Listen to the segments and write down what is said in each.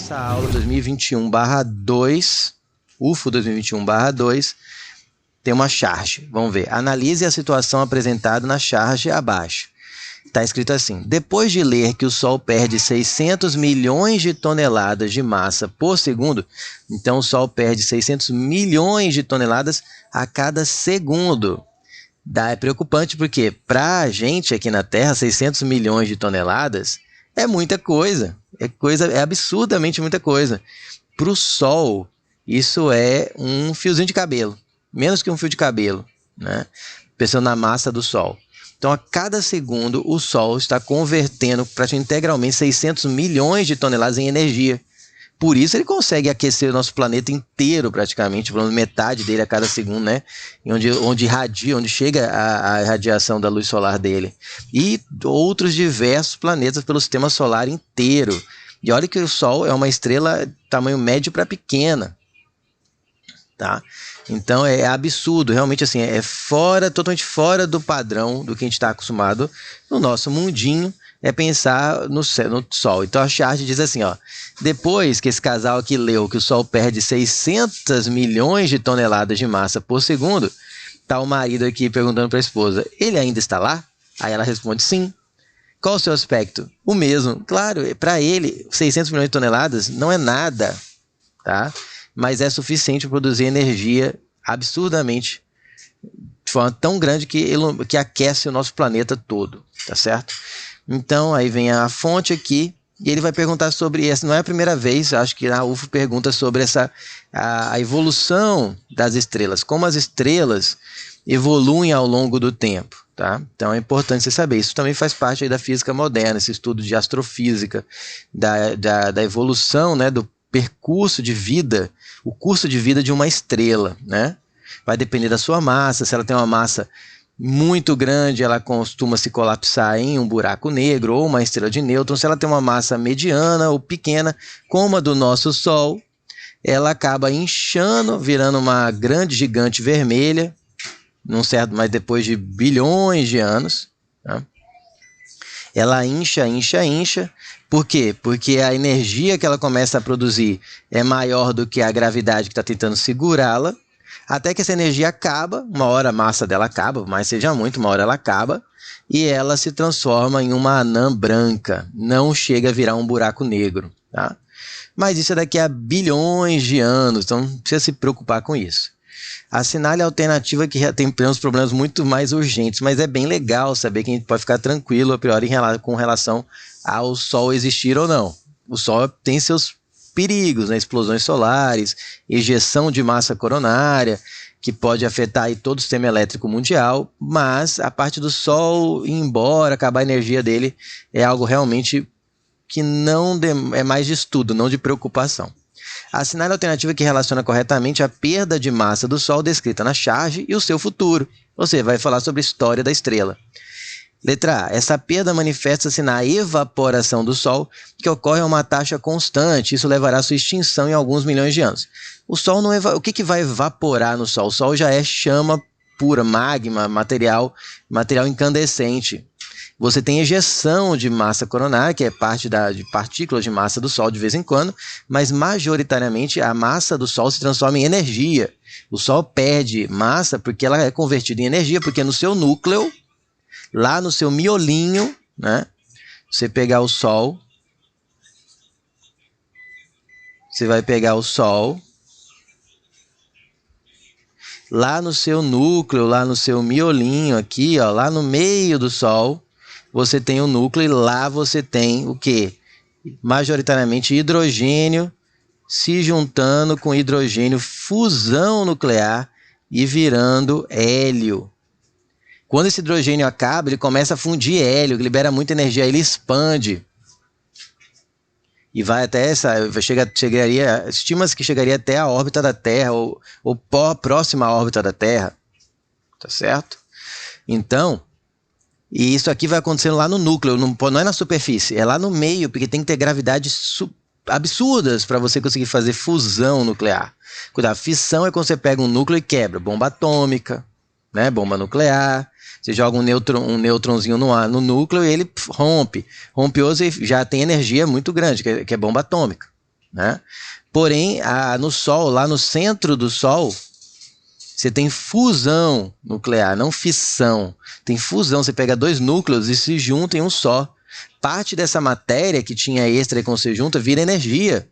Nessa aula 2021/2, UFO 2021/2, tem uma charge. Vamos ver. Analise a situação apresentada na charge abaixo. Está escrito assim: depois de ler que o Sol perde 600 milhões de toneladas de massa por segundo, então o Sol perde 600 milhões de toneladas a cada segundo. É preocupante porque para a gente aqui na Terra, 600 milhões de toneladas é muita coisa. É absurdamente muita coisa. Para o Sol, isso é um fiozinho de cabelo. Menos que um fio de cabelo, né? Pensando na massa do Sol. Então, a cada segundo, o Sol está convertendo praticamente integralmente 600 milhões de toneladas em energia. Por isso, ele consegue aquecer o nosso planeta inteiro, praticamente, pelo menos metade dele a cada segundo, né? Onde chega a radiação da luz solar dele. E outros diversos planetas pelo sistema solar inteiro. E olha que o Sol é uma estrela tamanho médio para pequena. Tá? Então é absurdo, realmente assim, totalmente fora do padrão do que a gente está acostumado no nosso mundinho, é pensar no Sol. Então a charge diz assim, ó: depois que esse casal aqui leu que o Sol perde 600 milhões de toneladas de massa por segundo, tá o marido aqui perguntando para a esposa: ele ainda está lá? Aí ela responde: sim. Qual o seu aspecto? O mesmo. Claro, para ele 600 milhões de toneladas não é nada, tá? Mas é suficiente para produzir energia absurdamente, de forma tão grande que aquece o nosso planeta todo, tá certo? Então, aí vem a fonte aqui, e ele vai perguntar sobre essa. Não é a primeira vez, acho que a UFO pergunta sobre a evolução das estrelas, como as estrelas evoluem ao longo do tempo, tá? Então, é importante você saber. Isso também faz parte aí da física moderna, esse estudo de astrofísica, da evolução, né, do percurso de vida, o curso de vida de uma estrela, né? Vai depender da sua massa. Se ela tem uma massa muito grande, ela costuma se colapsar em um buraco negro ou uma estrela de nêutrons. Se ela tem uma massa mediana ou pequena, como a do nosso Sol, ela acaba inchando, virando uma grande gigante vermelha, mas depois de bilhões de anos, tá? Ela incha. Por quê? Porque a energia que ela começa a produzir é maior do que a gravidade que está tentando segurá-la, até que essa energia acaba. Uma hora a massa dela acaba, mas seja muito, uma hora ela acaba, e ela se transforma em uma anã branca, não chega a virar um buraco negro, tá? Mas isso é daqui a bilhões de anos, então não precisa se preocupar com isso. Assinale a alternativa que tem uns problemas muito mais urgentes, mas é bem legal saber que a gente pode ficar tranquilo a priori com relação ao Sol existir ou não. O Sol tem seus perigos, né? Explosões solares, ejeção de massa coronária, que pode afetar aí todo o sistema elétrico mundial, mas a parte do Sol ir embora, acabar a energia dele, é algo realmente que é mais de estudo, não de preocupação. Assinale a alternativa que relaciona corretamente a perda de massa do Sol descrita na charge e o seu futuro. Você vai falar sobre a história da estrela. Letra A. Essa perda manifesta-se na evaporação do Sol, que ocorre a uma taxa constante. Isso levará à sua extinção em alguns milhões de anos. O Sol não o que vai evaporar no Sol? O Sol já é chama pura, magma, material incandescente. Você tem ejeção de massa coronária, que é parte de partículas de massa do Sol de vez em quando, mas majoritariamente a massa do Sol se transforma em energia. O Sol perde massa porque ela é convertida em energia, porque no seu núcleo, lá no seu miolinho, né? Você pegar o Sol, você vai pegar o Sol, lá no seu núcleo, lá no seu miolinho aqui, ó, lá no meio do Sol, você tem o núcleo e lá você tem o quê? Majoritariamente hidrogênio se juntando com hidrogênio, fusão nuclear e virando hélio. Quando esse hidrogênio acaba, ele começa a fundir hélio, que libera muita energia, ele expande. E vai até estima-se que chegaria até a órbita da Terra, ou próxima à órbita da Terra. Tá certo? Então, e isso aqui vai acontecendo lá no núcleo, não é na superfície, é lá no meio, porque tem que ter gravidades absurdas para você conseguir fazer fusão nuclear. Cuidado, fissão é quando você pega um núcleo e quebra, bomba atômica, né? Bomba nuclear. Você joga um nêutronzinho no núcleo e ele rompe. Rompe e já tem energia muito grande, que é bomba atômica. né? Porém, no Sol, lá no centro do Sol, você tem fusão nuclear, não fissão. Tem fusão, você pega dois núcleos e se juntam em um só. Parte dessa matéria que tinha extra e quando se junta vira energia.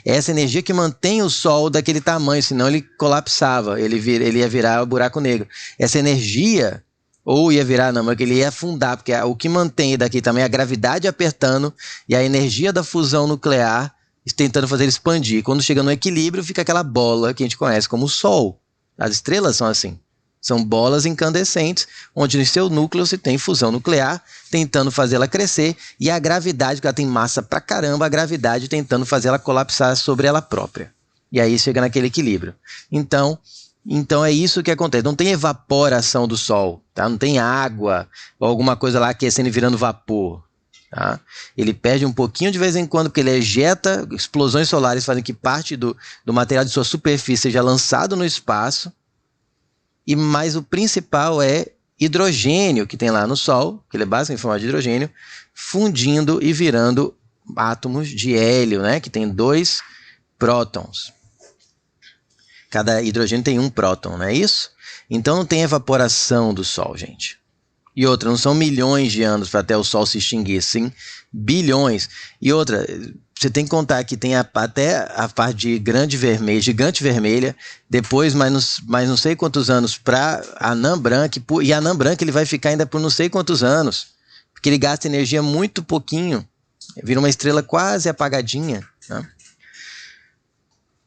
É essa energia que mantém o Sol daquele tamanho, senão ele colapsava, ele ia virar um buraco negro. Essa energia, ou ia virar, não, mas ele ia afundar, porque o que mantém daqui também é a gravidade apertando e a energia da fusão nuclear tentando fazer ele expandir. Quando chega no equilíbrio, fica aquela bola que a gente conhece como o Sol. As estrelas são assim. São bolas incandescentes, onde no seu núcleo se tem fusão nuclear, tentando fazer ela crescer, e a gravidade, que ela tem massa pra caramba, a gravidade tentando fazer ela colapsar sobre ela própria. E aí chega naquele equilíbrio. Então é isso que acontece. Não tem evaporação do Sol, tá? Não tem água ou alguma coisa lá aquecendo e virando vapor. Tá? Ele perde um pouquinho de vez em quando, porque ele ejeta, explosões solares fazem que parte do material de sua superfície seja lançado no espaço, mas o principal é hidrogênio que tem lá no Sol, que ele é basicamente em forma de hidrogênio, fundindo e virando átomos de hélio, né? Que tem 2 prótons. Cada hidrogênio tem 1 próton, não é isso? Então não tem evaporação do Sol, gente. E outra, não são milhões de anos para até o Sol se extinguir, sim, bilhões. E outra, você tem que contar que tem até a parte de gigante vermelha, depois mais não sei quantos anos para a anã branca, e a anã branca ele vai ficar ainda por não sei quantos anos, porque ele gasta energia muito pouquinho, vira uma estrela quase apagadinha, né?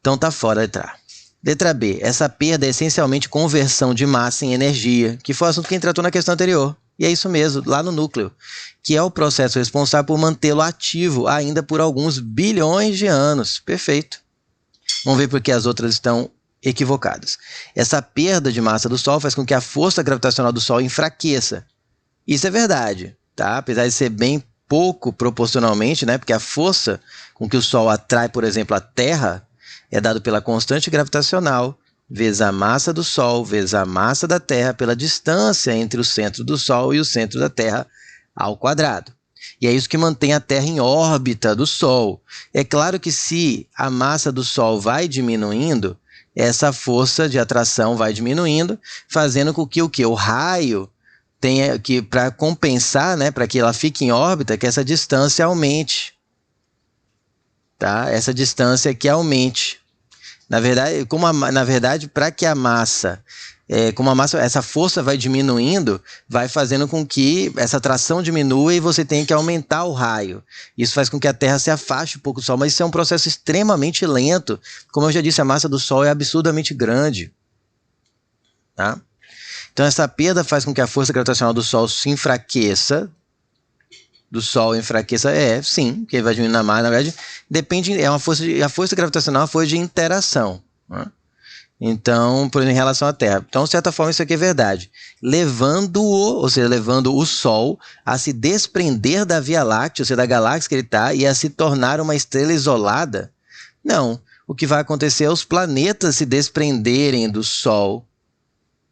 Então tá fora a letra A. Letra B, essa perda é essencialmente conversão de massa em energia, que foi o assunto que a gente tratou na questão anterior. E é isso mesmo, lá no núcleo, que é o processo responsável por mantê-lo ativo ainda por alguns bilhões de anos. Perfeito. Vamos ver por que as outras estão equivocadas. Essa perda de massa do Sol faz com que a força gravitacional do Sol enfraqueça. Isso é verdade, tá? Apesar de ser bem pouco proporcionalmente, né? Porque a força com que o Sol atrai, por exemplo, a Terra, é dado pela constante gravitacional, vezes a massa do Sol, vezes a massa da Terra, pela distância entre o centro do Sol e o centro da Terra ao quadrado. E é isso que mantém a Terra em órbita do Sol. É claro que se a massa do Sol vai diminuindo, essa força de atração vai diminuindo, fazendo com que o raio tenha que, para compensar, né, para que ela fique em órbita, que essa distância aumente. Tá? Essa distância que aumente. Na verdade, para que a massa, essa força vai diminuindo, vai fazendo com que essa atração diminua e você tenha que aumentar o raio. Isso faz com que a Terra se afaste um pouco do Sol, mas isso é um processo extremamente lento. Como eu já disse, a massa do Sol é absurdamente grande. Tá? Então essa perda faz com que a força gravitacional do Sol se enfraqueça. Sim, que ele vai diminuindo a massa, na verdade, depende, a força gravitacional é uma força de interação, né? Então, por exemplo, em relação à Terra. Então, de certa forma, isso aqui é verdade. Levando o Sol a se desprender da Via Láctea, ou seja, da galáxia que ele está, e a se tornar uma estrela isolada. Não, o que vai acontecer é os planetas se desprenderem do Sol,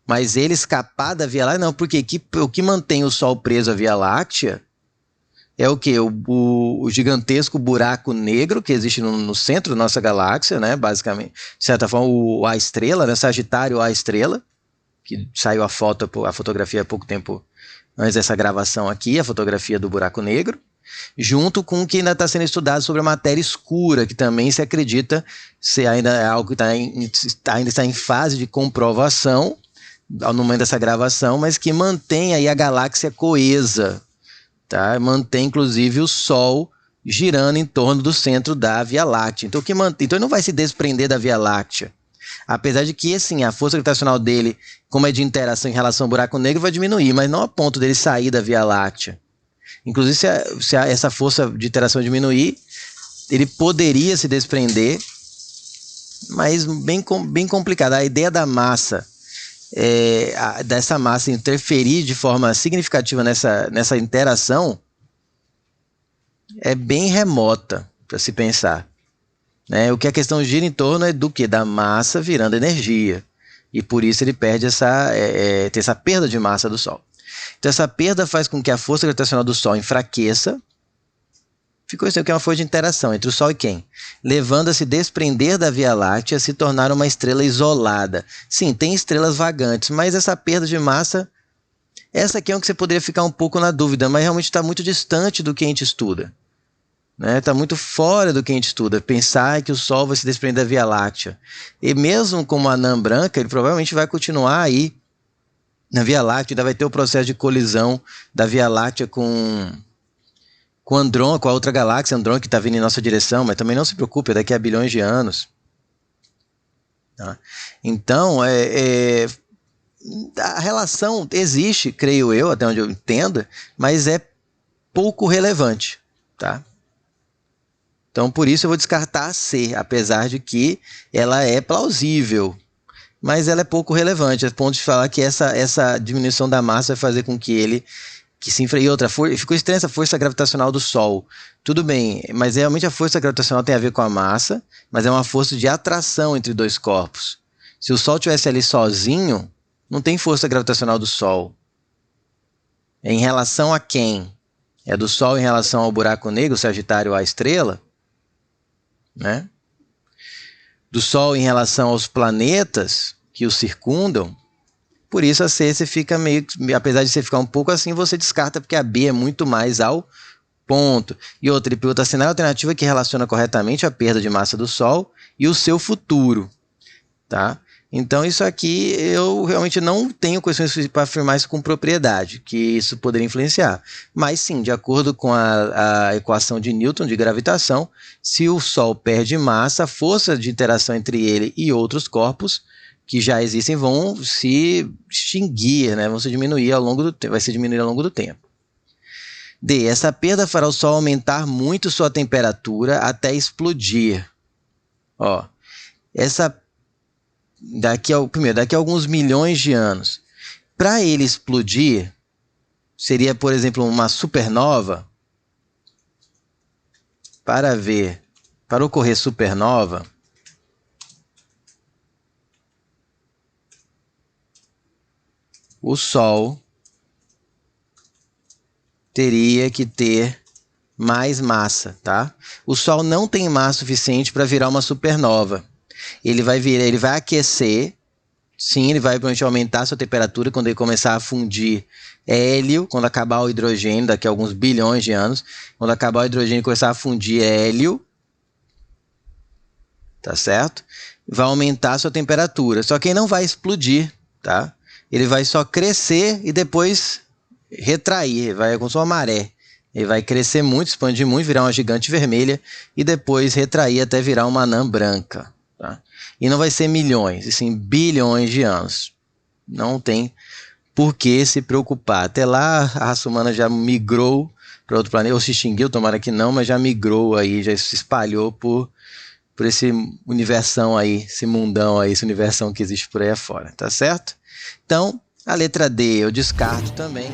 mas ele escapar da Via Láctea, não, porque o que mantém o Sol preso à Via Láctea é o quê? O gigantesco buraco negro que existe no centro da nossa galáxia, né? Basicamente, de certa forma, a estrela, né? Sagitário A estrela, que saiu a fotografia há pouco tempo antes dessa gravação aqui, a fotografia do buraco negro, junto com o que ainda está sendo estudado sobre a matéria escura, que também se acredita ser ainda é algo que ainda está em fase de comprovação no momento dessa gravação, mas que mantém aí a galáxia coesa. Tá? Mantém, inclusive, o Sol girando em torno do centro da Via Láctea. Então, ele não vai se desprender da Via Láctea. Apesar de que, assim, a força gravitacional dele, como é de interação em relação ao buraco negro, vai diminuir, mas não a ponto dele sair da Via Láctea. Inclusive, se essa força de interação diminuir, ele poderia se desprender, mas bem complicado. A ideia da massa, dessa massa interferir de forma significativa nessa interação é bem remota para se pensar, né? O que a questão gira em torno é do que? Da massa virando energia, e por isso ele perde tem essa perda de massa do Sol. Então essa perda faz com que a força gravitacional do Sol enfraqueça, ficou isso aqui é uma força de interação entre o Sol e quem? Levando a se desprender da Via Láctea, a se tornar uma estrela isolada. Sim, tem estrelas vagantes, mas essa perda de massa, essa aqui é o que você poderia ficar um pouco na dúvida, mas realmente está muito distante do que a gente estuda. Está muito fora do que a gente estuda, pensar que o Sol vai se desprender da Via Láctea. E mesmo com uma anã branca, ele provavelmente vai continuar aí na Via Láctea, ainda vai ter o processo de colisão da Via Láctea com Andrômeda, com a outra galáxia, Andrômeda, que está vindo em nossa direção, mas também não se preocupe, é daqui a bilhões de anos. Tá? Então, a relação existe, creio eu, até onde eu entendo, mas é pouco relevante, tá? Então, por isso eu vou descartar a C, apesar de que ela é plausível, mas ela é pouco relevante, a ponto de falar que essa diminuição da massa vai fazer com que ele se enfrenhe. E outra, ficou estranha essa força gravitacional do Sol. Tudo bem, mas realmente a força gravitacional tem a ver com a massa, mas é uma força de atração entre dois corpos. Se o Sol estivesse ali sozinho, não tem força gravitacional do Sol. É em relação a quem? É do Sol em relação ao buraco negro, Sagitário, a estrela? Né? Do Sol em relação aos planetas que o circundam. Por isso a C você fica meio, apesar de você ficar um pouco assim, você descarta, porque a B é muito mais ao ponto. E outra, ele pergunta assinale a alternativa que relaciona corretamente a perda de massa do Sol e o seu futuro. Tá? Então isso aqui eu realmente não tenho condições para afirmar isso com propriedade, que isso poderia influenciar. Mas sim, de acordo com a equação de Newton de gravitação, se o Sol perde massa, a força de interação entre ele e outros corpos que já existem vão se extinguir, né? Vão se diminuir ao longo do tempo, vai se diminuir ao longo do tempo. D. Essa perda fará o Sol aumentar muito sua temperatura até explodir. Ó, daqui a alguns milhões de anos. Para ele explodir, seria, por exemplo, uma supernova. Para ocorrer supernova, o Sol teria que ter mais massa, tá? O Sol não tem massa suficiente para virar uma supernova. Ele vai aquecer, sim, ele vai provavelmente aumentar a sua temperatura quando ele começar a fundir hélio, quando acabar o hidrogênio, daqui a alguns bilhões de anos, quando acabar o hidrogênio e começar a fundir hélio, tá certo? Vai aumentar a sua temperatura, só que ele não vai explodir, tá? Ele vai só crescer e depois retrair, vai como se fosse uma maré. Ele vai crescer muito, expandir muito, virar uma gigante vermelha e depois retrair até virar uma anã branca. Tá? E não vai ser milhões, e sim bilhões de anos. Não tem por que se preocupar. Até lá a raça humana já migrou para outro planeta, ou se extinguiu, tomara que não, mas já migrou aí, já se espalhou por esse universão aí, esse mundão aí, esse universão que existe por aí afora, tá certo? Então, a letra D eu descarto também.